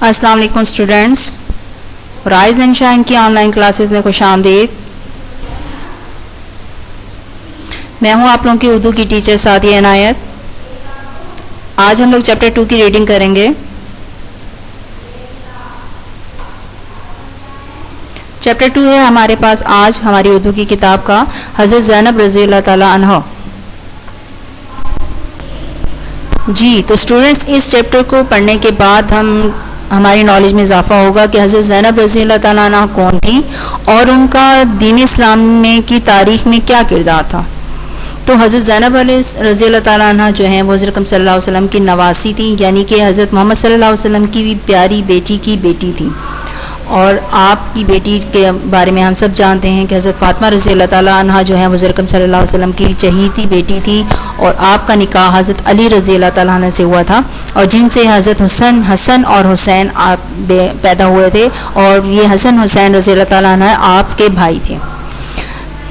السلام علیکم students, rise and shine کی آن لائن کلاسز میں خوش آمدید۔ میں ہوں آپ لوگوں کی اردو کی ٹیچر سعدیہ عنایت۔ آج ہم لوگ چیپٹر 2 کی ریڈنگ کریں گے۔ چیپٹر 2 ہے ہمارے پاس آج ہماری اردو کی کتاب کا حضرت زینب رضی اللہ تعالیٰ عنہ۔ جی تو اسٹوڈینٹس، اس چیپٹر کو پڑھنے کے بعد ہماری نالج میں اضافہ ہوگا کہ حضرت زینب رضی اللہ تعالیٰ عنہ کون تھی اور ان کا دین اسلام میں کی تاریخ میں کیا کردار تھا۔ تو حضرت زینب رضی اللہ تعالیٰ عنہ جو ہیں وہ حضرت صلی اللہ علیہ وسلم کی نواسی تھیں، یعنی کہ حضرت محمد صلی اللہ علیہ وسلم کی بھی پیاری بیٹی کی بیٹی تھی۔ اور آپ کی بیٹی کے بارے میں ہم سب جانتے ہیں کہ حضرت فاطمہ رضی اللہ تعالیٰ عنہ جو ہیں وہ حضرت صلی اللہ علیہ وسلم کی چہیتی بیٹی تھی، اور آپ کا نکاح حضرت علی رضی اللہ تعالیٰ عنہ سے ہوا تھا، اور جن سے حضرت حسن اور حسین آپ پیدا ہوئے تھے، اور یہ حسن حسین رضی اللہ تعالیٰ عنہ آپ کے بھائی تھے۔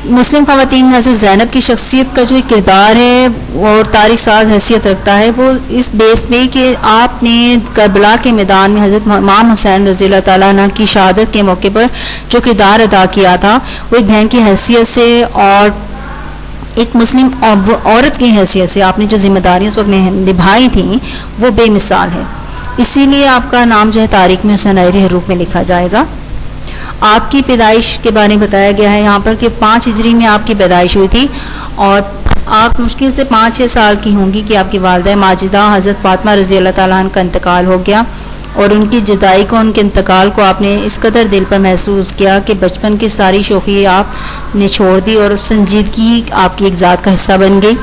مسلم خواتین میں حضرت زینب کی شخصیت کا جو کردار ہے اور تاریخ ساز حیثیت رکھتا ہے، وہ اس بیس پہ کہ آپ نے کربلا کے میدان میں حضرت امام حسین رضی اللہ تعالیٰ عنہ کی شہادت کے موقع پر جو کردار ادا کیا تھا، وہ ایک بہن کی حیثیت سے اور ایک مسلم عورت کی حیثیت سے آپ نے جو ذمہ داریاں اس وقت نبھائی تھیں وہ بے مثال ہے۔ اسی لیے آپ کا نام جو ہے تاریخ میں سنہرے حروف میں لکھا جائے گا۔ آپ کی پیدائش کے بارے میں بتایا گیا ہے یہاں پر کہ 5 ہجری میں آپ کی پیدائش ہوئی تھی، اور آپ مشکل سے 5-6 سال کی ہوں گی کہ آپ کی والدہ ماجدہ حضرت فاطمہ رضی اللہ تعالیٰ عنہ کا انتقال ہو گیا، اور ان کی جدائی کو، ان کے انتقال کو آپ نے اس قدر دل پر محسوس کیا کہ بچپن کی ساری شوخی آپ نے چھوڑ دی، اور سنجیدگی آپ کی ایک ذات کا حصہ بن گئی۔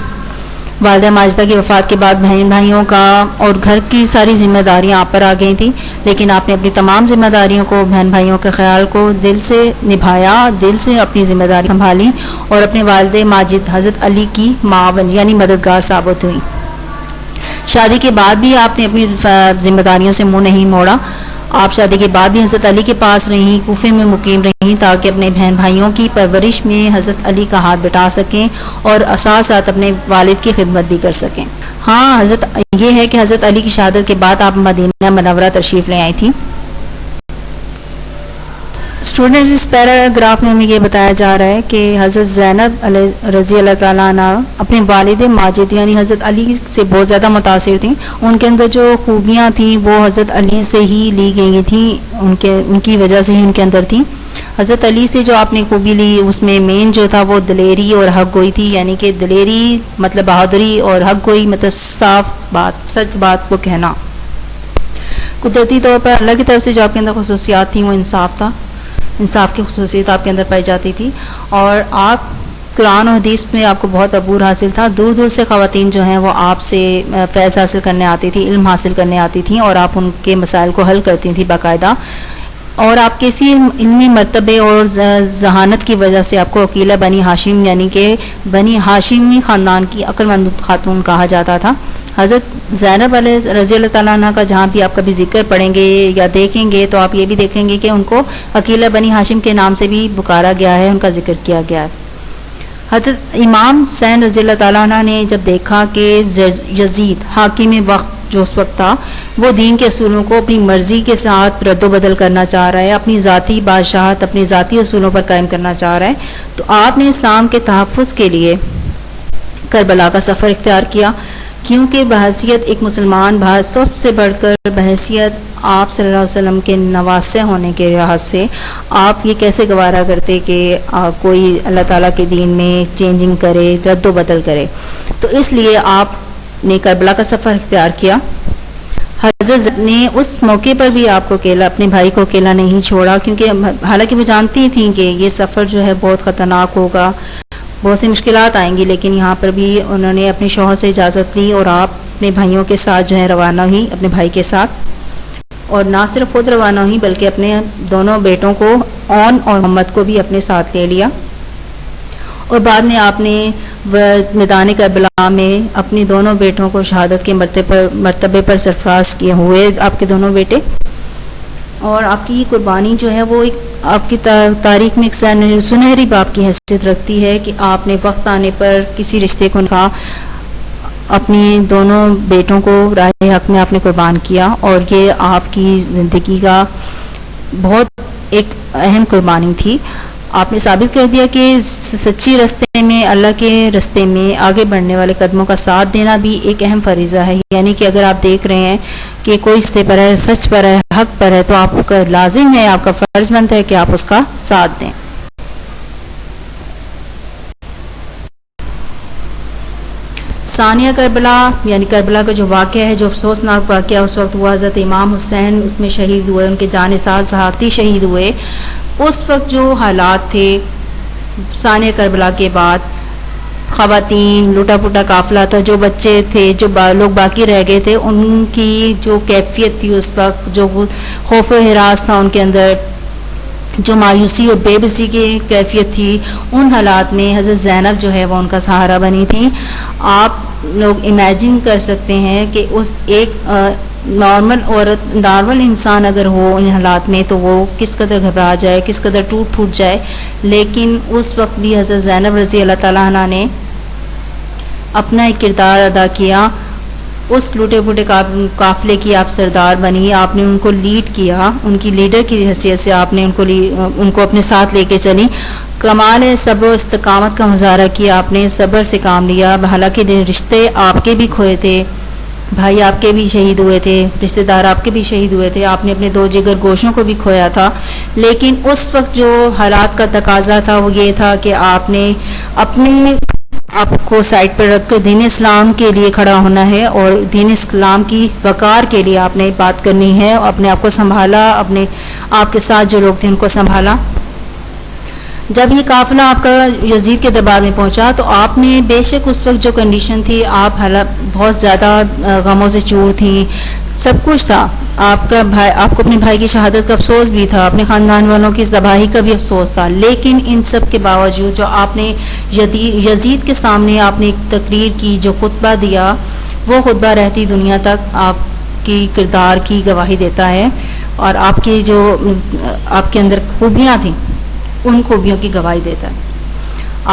والدہ ماجدہ کی وفات کے بعد بہن بھائیوں کا اور گھر کی ساری ذمہ داریاں آپ پر آ گئی تھیں، لیکن آپ نے اپنی تمام ذمہ داریوں کو، بہن بھائیوں کے خیال کو دل سے نبھایا، دل سے اپنی ذمہ داری سنبھالی، اور اپنے والد ماجد حضرت علی کی معاون یعنی مددگار ثابت ہوئی۔ شادی کے بعد بھی آپ نے اپنی ذمہ داریوں سے منہ نہیں موڑا۔ آپ شادی کے بعد بھی حضرت علی کے پاس رہیں، کوفے میں مقیم رہیں، تاکہ اپنے بہن بھائیوں کی پرورش میں حضرت علی کا ہاتھ بٹا سکیں اور ساتھ ساتھ اپنے والد کی خدمت بھی کر سکیں۔ ہاں، یہ ہے کہ حضرت علی کی شہادت کے بعد آپ مدینہ منورہ تشریف لے آئی تھیں۔ اسٹوڈنٹس، اس پیراگراف میں ہمیں یہ بتایا جا رہا ہے کہ حضرت زینب رضی اللہ تعالیٰ عنہ اپنے والد ماجد یعنی حضرت علی سے بہت زیادہ متاثر تھیں۔ ان کے اندر جو خوبیاں تھیں وہ حضرت علی سے ہی لی گئی تھیں، ان کی وجہ سے ہی ان کے اندر تھیں۔ حضرت علی سے جو آپ نے خوبی لی اس میں مین جو تھا وہ دلیری اور حق گوئی تھی، یعنی کہ دلیری مطلب بہادری اور حق گوئی مطلب صاف بات، سچ بات کو کہنا۔ قدرتی طور پر اللہ کی طرف سے جو آپ کے اندر خصوصیات تھیں وہ انصاف تھا، انصاف کی خصوصیت آپ کے اندر پائی جاتی تھی، اور آپ قرآن و حدیث میں آپ کو بہت عبور حاصل تھا۔ دور دور سے خواتین جو ہیں وہ آپ سے فیض حاصل کرنے آتی تھیں، علم حاصل کرنے آتی تھیں، اور آپ ان کے مسائل کو حل کرتی تھیں باقاعدہ، اور آپ کے اسی علمی مرتبے اور ذہانت کی وجہ سے آپ کو عقیلہ بنی ہاشم یعنی کہ بنی ہاشمی خاندان کی عقل مند خاتون کہا جاتا تھا۔ حضرت زینب رضی اللہ تعالیٰ عنہ کا جہاں بھی آپ کبھی ذکر پڑھیں گے یا دیکھیں گے تو آپ یہ بھی دیکھیں گے کہ ان کو عقیلہ بنی ہاشم کے نام سے بھی پکارا گیا ہے، ان کا ذکر کیا گیا ہے۔ حضرت امام حسین رضی اللہ تعالیٰ عنہ نے جب دیکھا کہ یزید حاکم وقت جو اس وقت تھا وہ دین کے اصولوں کو اپنی مرضی کے ساتھ رد و بدل کرنا چاہ رہا ہے، اپنی ذاتی بادشاہت اپنی ذاتی اصولوں پر قائم کرنا چاہ رہا ہے، تو آپ نے اسلام کے تحفظ کے لیے کربلا کا سفر اختیار کیا، کیونکہ بحیثیت ایک مسلمان سب سے بڑھ کر بحیثیت آپ صلی اللہ علیہ وسلم کے نواسے ہونے کے لحاظ سے آپ یہ کیسے گوارا کرتے کہ کوئی اللہ تعالیٰ کے دین میں چینجنگ کرے، رد و بدل کرے، تو اس لیے آپ نے کربلا کا سفر اختیار کیا۔ حضرت نے اس موقع پر بھی آپ کو اکیلا، اپنے بھائی کو اکیلا نہیں چھوڑا، کیونکہ حالانکہ وہ جانتی تھیں کہ یہ سفر جو ہے بہت خطرناک ہوگا، بہت سی مشکلات آئیں گی، لیکن یہاں پر بھی انہوں نے اپنے شوہر سے اجازت لی اور آپ اپنے بھائیوں کے ساتھ جو ہے روانہ ہوئی، اپنے بھائی کے ساتھ، اور نہ صرف خود روانہ ہوئی بلکہ اپنے دونوں بیٹوں کو اور محمد کو بھی اپنے ساتھ لے لیا، اور بعد میں آپ نے میدان کربلا میں اپنی دونوں بیٹوں کو شہادت کے مرتبے پر سرفراز کیے ہوئے آپ کے دونوں بیٹے، اور آپ کی قربانی جو ہے وہ ایک آپ کی تاریخ میں ایک سنہری باب کی حیثیت رکھتی ہے کہ آپ نے وقت آنے پر کسی رشتے کو نکاح اپنی دونوں بیٹوں کو راہ حق میں آپ نے قربان کیا، اور یہ آپ کی زندگی کا بہت ایک اہم قربانی تھی۔ آپ نے ثابت کر دیا کہ سچی راستے میں، اللہ کے راستے میں آگے بڑھنے والے قدموں کا ساتھ دینا بھی ایک اہم فریضہ ہے، یعنی کہ اگر آپ دیکھ رہے ہیں کہ کوئی راستے پر ہے، سچ پر ہے، حق پر ہے، تو آپ کا لازم ہے، آپ کا فرض بنتا ہے کہ آپ اس کا ساتھ دیں۔ ثانیہ کربلا، یعنی کربلا کا جو واقعہ ہے، جو افسوسناک واقعہ اس وقت ہوا، حضرت امام حسین اس میں شہید ہوئے، ان کے جانثار صحابی شہید ہوئے۔ اس وقت جو حالات تھے ثانیہ کربلا کے بعد، خواتین، لوٹا پوٹا قافلہ تھا، جو بچے تھے، جو لوگ باقی رہ گئے تھے، ان کی جو کیفیت تھی اس وقت، جو خوف و ہراس تھا ان کے اندر، جو مایوسی اور بے بسی کی کیفیت تھی، ان حالات میں حضرت زینب جو ہے وہ ان کا سہارا بنی تھی۔ آپ لوگ امیجن کر سکتے ہیں کہ اس ایک نارمل عورت، نارمل انسان اگر ہو ان حالات میں تو وہ کس قدر گھبرا جائے، کس قدر ٹوٹ پھوٹ جائے، لیکن اس وقت بھی حضرت زینب رضی اللہ تعالیٰ عنہ نے اپنا ایک کردار ادا کیا۔ اس لوٹے پھوٹے قافلے کی آپ سردار بنی، آپ نے ان کو لیڈ کیا، ان کی لیڈر کی حیثیت سے آپ نے ان کو اپنے ساتھ لے کے چلی۔ کمال صبر و استقامت کا مظاہرہ کیا، آپ نے صبر سے کام لیا، حالانکہ رشتے آپ کے بھی کھوئے تھے، بھائی آپ کے بھی شہید ہوئے تھے، رشتہ دار آپ کے بھی شہید ہوئے تھے، آپ نے اپنے 2 جگر گوشوں کو بھی کھویا تھا، لیکن اس وقت جو حالات کا تقاضا تھا وہ یہ تھا کہ آپ نے اپنے آپ کو سائڈ پر رکھ کر دین اسلام کے لیے کھڑا ہونا ہے، اور دین اسلام کی وقار کے لیے آپ نے بات کرنی ہے، اپنے آپ کو سنبھالا، اپنے آپ کے ساتھ جو لوگ تھے ان کو سنبھالا۔ جب یہ قافلہ آپ کا یزید کے دربار میں پہنچا تو آپ نے بے شک اس وقت جو کنڈیشن تھی، آپ بہت زیادہ غموں سے چور تھیں، سب کچھ تھا، آپ کو اپنے بھائی کی شہادت کا افسوس بھی تھا، اپنے خاندان والوں کی تباہی کا بھی افسوس تھا، لیکن ان سب کے باوجود جو آپ نے یزید کے سامنے آپ نے ایک تقریر کی، جو خطبہ دیا، وہ خطبہ رہتی دنیا تک آپ کی کردار کی گواہی دیتا ہے، اور آپ کے اندر خوبیاں تھیں، ان خوبیوں کی گواہی دیتا ہے۔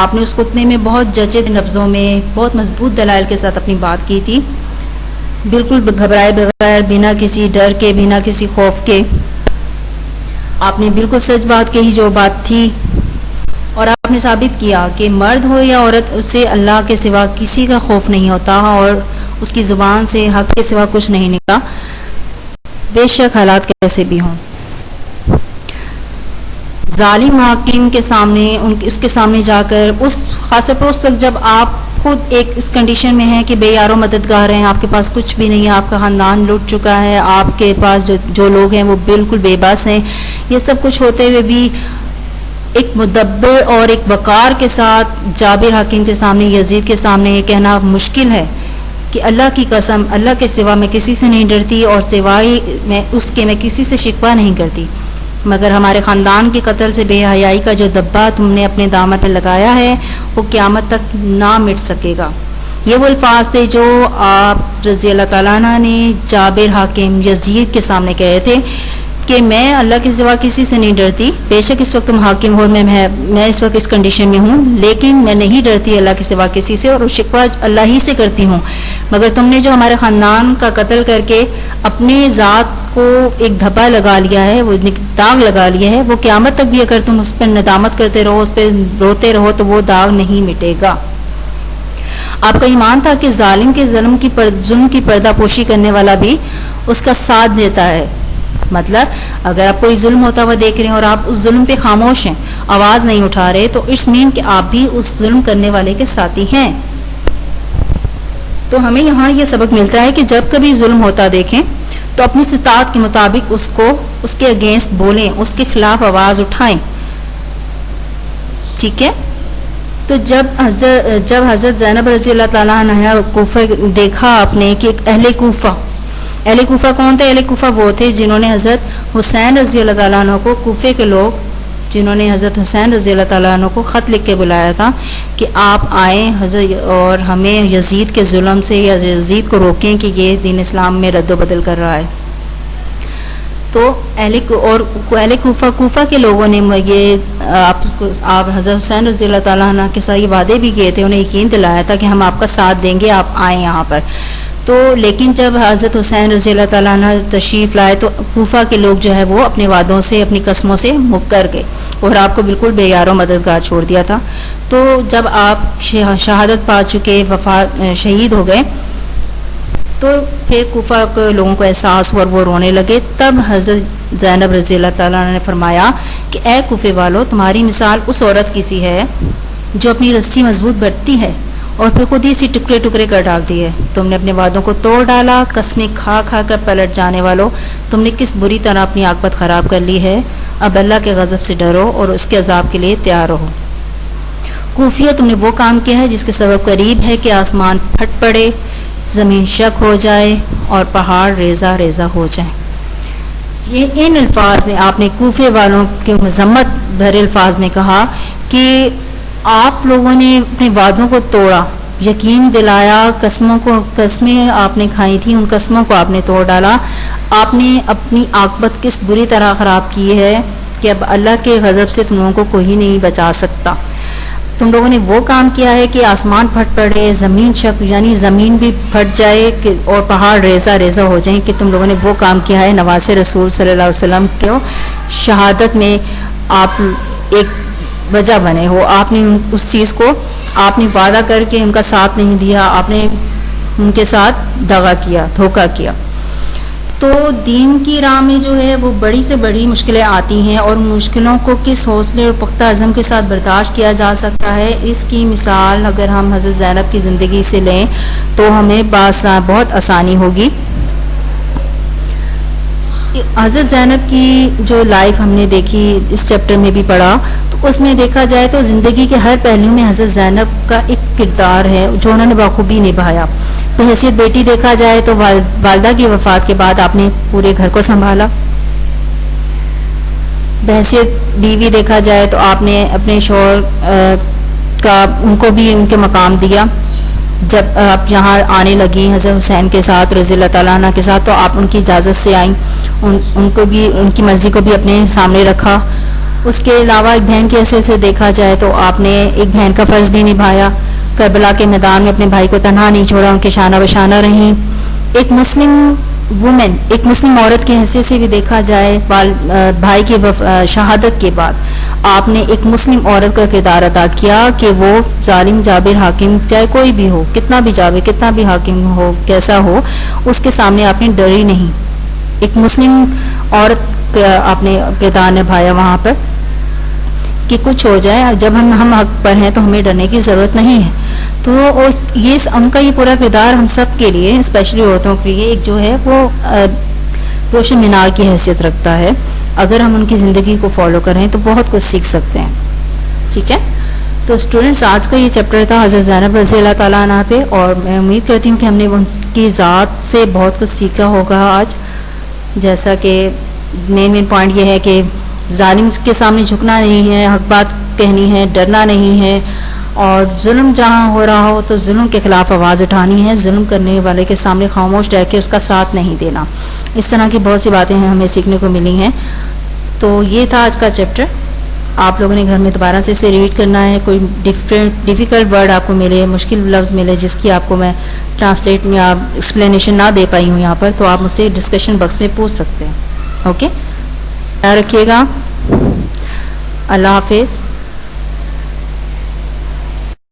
آپ نے اس خطبے میں بہت جچے لفظوں میں، بہت مضبوط دلائل کے ساتھ اپنی بات کی تھی، بالکل گھبرائے بغیر، بنا کسی ڈر کے، بنا کسی خوف کے، آپ نے بالکل سچ بات کہی جو بات تھی، اور آپ نے ثابت کیا کہ مرد ہو یا عورت، اسے اللہ کے سوا کسی کا خوف نہیں ہوتا، اور اس کی زبان سے حق کے سوا کچھ نہیں نکلا، بے شک حالات کیسے بھی ہوں۔ ظالم حاکم کے سامنے، اس کے سامنے جا کر، خاص طور پر اس وقت جب آپ خود ایک اس کنڈیشن میں ہیں کہ بے یار و مددگار ہیں، آپ کے پاس کچھ بھی نہیں ہے، آپ کا خاندان لٹ چکا ہے، آپ کے پاس جو لوگ ہیں وہ بالکل بے بس ہیں، یہ سب کچھ ہوتے ہوئے بھی ایک مدبر اور ایک وقار کے ساتھ جابر حاکم کے سامنے، یزید کے سامنے یہ کہنا مشکل ہے کہ اللہ کی قسم، اللہ کے سوا میں کسی سے نہیں ڈرتی، اور سوائے میں اس کے میں کسی سے شکوہ نہیں کرتی، مگر ہمارے خاندان کے قتل سے بے حیائی کا جو دبا تم نے اپنے دامن پہ لگایا ہے وہ قیامت تک نہ مٹ سکے گا۔ یہ وہ الفاظ تھے جو آپ رضی اللہ تعالیٰ عنہ نے جابر حاکم یزید کے سامنے کہے تھے کہ میں اللہ کے سوا کسی سے نہیں ڈرتی، بے شک اس وقت تم حاکم ہو، میں اس وقت اس کنڈیشن میں ہوں، لیکن میں نہیں ڈرتی اللہ کے سوا کسی سے، اور شکوہ اللہ ہی سے کرتی ہوں، مگر تم نے جو ہمارے خاندان کا قتل کر کے اپنے ذات کو ایک دھبا لگا لیا ہے، وہ داغ لگا لیا ہے، وہ قیامت تک بھی اگر تم اس پر ندامت کرتے رہو، اس پہ روتے رہو، تو وہ داغ نہیں مٹے گا۔ آپ کا ایمان تھا کہ ظالم کے ظلم کی پردہ پوشی کرنے والا بھی اس کا ساتھ دیتا ہے، مطلب اگر آپ کوئی ظلم ہوتا ہوا دیکھ رہے ہیں اور آپ اس ظلم پہ خاموش ہیں، آواز نہیں اٹھا رہے، تو اٹس مین کہ آپ بھی اس ظلم کرنے والے کے ساتھی ہیں۔ تو ہمیں یہاں یہ سبق ملتا ہے کہ جب کبھی ظلم ہوتا دیکھیں تو اپنی استطاعت کے مطابق اس کے اگینسٹ بولیں، اس کے خلاف آواز اٹھائیں، ٹھیک ہے۔ تو جب حضرت زینب رضی اللہ تعالیٰ عنہ کوفہ دیکھا آپ نے کہ اہل کوفہ کون تھے؟ اہل کوفہ وہ تھے جنہوں نے حضرت حسین رضی اللہ تعالیٰ عنہ کو، کوفے کے لوگ جنہوں نے حضرت حسین رضی اللہ تعالیٰ عنہ کو خط لکھ کے بلایا تھا کہ آپ آئیں اور ہمیں یزید کے ظلم سے یا یزید کو روکیں کہ یہ دین اسلام میں رد و بدل کر رہا ہے۔ تو اہل کوفہ کے لوگوں نے یہ آپ حضرت حسین رضی اللہ تعالیٰ عنہ کے ساتھ یہ وعدے بھی کیے تھے, انہیں یقین دلایا تھا کہ ہم آپ کا ساتھ دیں گے, آپ آئیں یہاں پر. تو لیکن جب حضرت حسین رضی اللہ تعالیٰ عنہ تشریف لائے تو کوفہ کے لوگ جو ہے وہ اپنے وعدوں سے, اپنی قسموں سے مکر گئے اور آپ کو بالکل بے یار و مددگار چھوڑ دیا تھا. تو جب آپ شہادت پا چکے, شہید ہو گئے, تو پھر کوفہ کے لوگوں کو احساس ہوا اور وہ رونے لگے. تب حضرت زینب رضی اللہ تعالیٰ عنہ نے فرمایا کہ اے کوفے والو, تمہاری مثال اس عورت کی سی ہے جو اپنی رسی مضبوط بڑھتی ہے اور پھر خود ہی اسی ٹکڑے ٹکڑے کر ڈالتی ہے. تم نے اپنے وعدوں کو توڑ ڈالا, قسمیں کھا کھا کر پلٹ جانے والوں, تم نے کس بری طرح اپنی عاقبت خراب کر لی ہے. اب اللہ کے غضب سے ڈرو اور اس کے عذاب کے لیے تیار رہو. کوفیہ, تم نے وہ کام کیا ہے جس کے سبب قریب ہے کہ آسمان پھٹ پڑے, زمین شک ہو جائے اور پہاڑ ریزہ ریزہ ہو جائیں. یہ ان الفاظ میں آپ نے کوفے والوں کے مذمت بھرے الفاظ میں کہا کہ آپ لوگوں نے اپنے وعدوں کو توڑا, یقین دلایا, قسمیں آپ نے کھائی تھیں, ان قسموں کو آپ نے توڑ ڈالا. آپ نے اپنی عاقبت کس بری طرح خراب کی ہے کہ اب اللہ کے غضب سے تم لوگوں کو کوئی نہیں بچا سکتا. تم لوگوں نے وہ کام کیا ہے کہ آسمان پھٹ پڑے, زمین شک یعنی زمین بھی پھٹ جائے اور پہاڑ ریزہ ریزہ ہو جائیں, کہ تم لوگوں نے وہ کام کیا ہے. نواز رسول صلی اللہ علیہ وسلم کو شہادت میں آپ ایک وجہ بنے ہو. آپ نے اس چیز کو, آپ نے وعدہ کر کے ان کا ساتھ نہیں دیا, آپ نے ان کے ساتھ دغا کیا, دھوکہ کیا. تو دین کی راہ میں جو ہے وہ بڑی سے بڑی مشکلیں آتی ہیں, اور مشکلوں کو کس حوصلے اور پختہ عزم کے ساتھ برداشت کیا جا سکتا ہے, اس کی مثال اگر ہم حضرت زینب کی زندگی سے لیں تو ہمیں بہت آسانی ہوگی. حضرت زینب کی جو لائف ہم نے دیکھی, اس چیپٹر میں بھی پڑھا, تو اس میں دیکھا جائے تو زندگی کے ہر پہلو میں حضرت زینب کا ایک کردار ہے جو انہوں نے بخوبی نبھایا. بحیثیت بیٹی دیکھا جائے تو والدہ کی وفات کے بعد آپ نے پورے گھر کو سنبھالا. بحیثیت بیوی دیکھا جائے تو آپ نے اپنے شوہر کا, ان کو بھی ان کے مقام دیا. جب آپ یہاں آنے لگی حضرت حسین کے ساتھ رضی اللہ تعالیٰ عنہ کے ساتھ, تو آپ ان کی اجازت سے آئیں, ان کو بھی, ان کی مرضی کو بھی اپنے سامنے رکھا. اس کے علاوہ ایک بہن کی حیثیت سے دیکھا جائے تو آپ نے ایک بہن کا فرض بھی نبھایا. کربلا کے میدان میں اپنے بھائی کو تنہا نہیں چھوڑا, ان کے شانہ بشانہ رہیں. ایک مسلم وومن, ایک مسلم عورت کی حیثیت سے بھی دیکھا جائے, بھائی کی شہادت کے بعد آپ نے ایک مسلم عورت کا کردار ادا کیا کہ وہ ظالم جابر حاکم, چاہے کوئی بھی ہو, کتنا بھی جابر, کتنا بھی حاکم ہو, کیسا ہو, اس کے سامنے آپ نے ڈری نہیں. ایک مسلم عورت کا آپ نے کردار نبھایا وہاں پر کہ کچھ ہو جائے, جب ہم حق پر ہیں تو ہمیں ڈرنے کی ضرورت نہیں ہے. تو یہ ان کا یہ پورا کردار ہم سب کے لیے, اسپیشلی عورتوں کے لیے, ایک جو ہے وہ روشن مینار کی حیثیت رکھتا ہے. اگر ہم ان کی زندگی کو فالو کریں تو بہت کچھ سیکھ سکتے ہیں. ٹھیک ہے, تو اسٹوڈنٹس, آج کا یہ چیپٹر تھا حضرت زینب رضی اللہ تعالیٰ عنہ پہ, اور میں امید کرتی ہوں کہ ہم نے ان کی ذات سے بہت کچھ سیکھا ہوگا آج. جیسا کہ مین پوائنٹ یہ ہے کہ ظالم کے سامنے جھکنا نہیں ہے, حق بات کہنی ہے, ڈرنا نہیں ہے, اور ظلم جہاں ہو رہا ہو تو ظلم کے خلاف آواز اٹھانی ہے, ظلم کرنے والے کے سامنے خاموش رہ کے اس کا ساتھ نہیں دینا. اس طرح کی بہت سی باتیں ہمیں سیکھنے کو ملی ہیں. تو یہ تھا آج کا چیپٹر. آپ لوگوں نے گھر میں دوبارہ سے اسے ریڈ کرنا ہے. کوئی ڈیفیکلٹ ورڈ آپ کو ملے, مشکل لفظ ملے جس کی آپ کو میں ٹرانسلیٹ میں آپ ایکسپلینیشن نہ دے پائی ہوں یہاں پر, تو آپ مجھ سے ڈسکشن باکس میں پوچھ سکتے ہیں. اوکے, خیال رکھیے گا. اللہ حافظ.